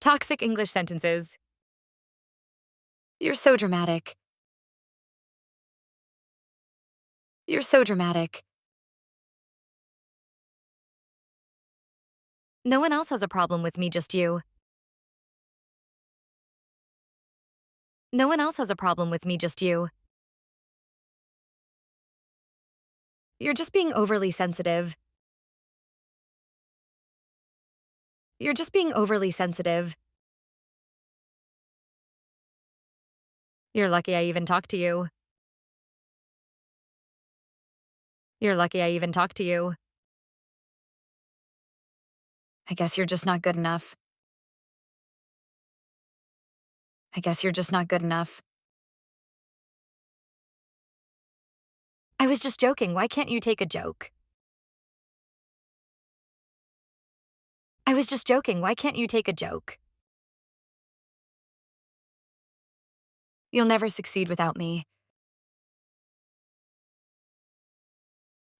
Toxic English sentenences. You're so dramatic. You're so dramatic. No one else has a problem with me, just you. No one else has a problem with me, just you. You're just being overly sensitive. You're just being overly sensitive. You're lucky I even talked to you. You're lucky I even talked to you. I guess you're just not good enough. I guess you're just not good enough. I was just joking. Why can't you take a joke? I was just joking. Why can't you take a joke? You'll never succeed without me.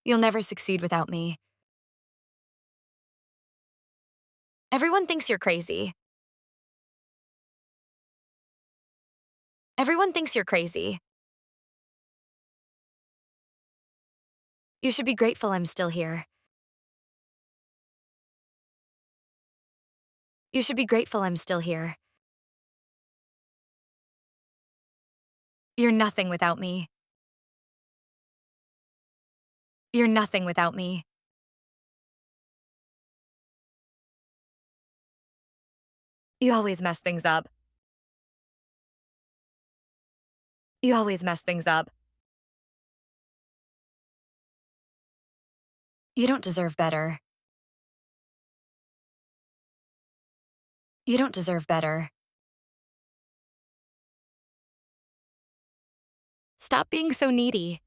You'll never succeed without me. Everyone thinks you're crazy. Everyone thinks you're crazy. You should be grateful I'm still here. You should be grateful I'm still here. You're nothing without me. You're nothing without me. You always mess things up. You always mess things up. You don't deserve better. You don't deserve better. Stop being so needy.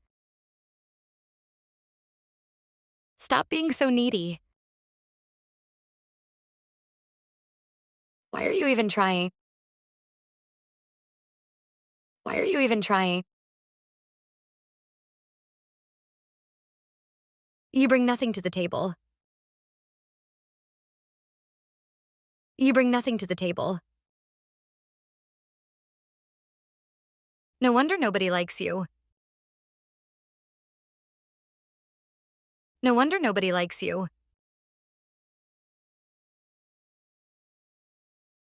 Stop being so needy. Why are you even trying? Why are you even trying? You bring nothing to the table. You bring nothing to the table. No wonder nobody likes you. No wonder nobody likes you.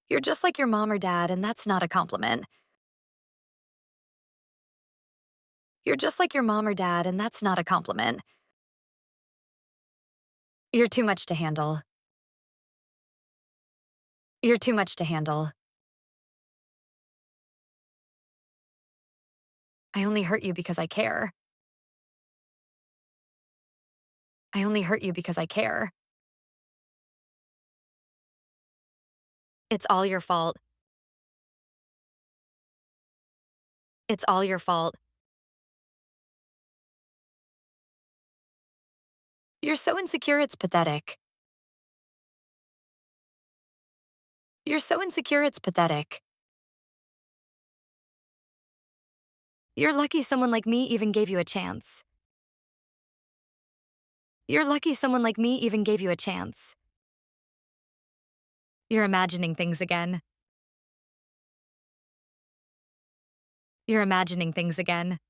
You're just like your mom or dad, and that's not a compliment. You're just like your mom or dad, and that's not a compliment. You're too much to handle. You're too much to handle. I only hurt you because I care. I only hurt you because I care. It's all your fault. It's all your fault. You're so insecure, it's pathetic. You're so insecure, it's pathetic. You're lucky someone like me even gave you a chance. You're lucky someone like me even gave you a chance. You're imagining things again. You're imagining things again.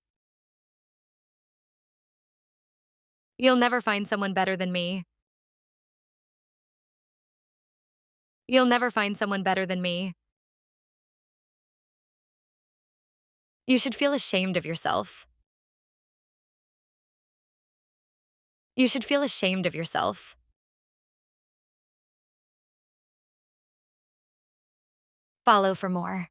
You'll never find someone better than me. You'll never find someone better than me. You should feel ashamed of yourself. You should feel ashamed of yourself. Follow for more.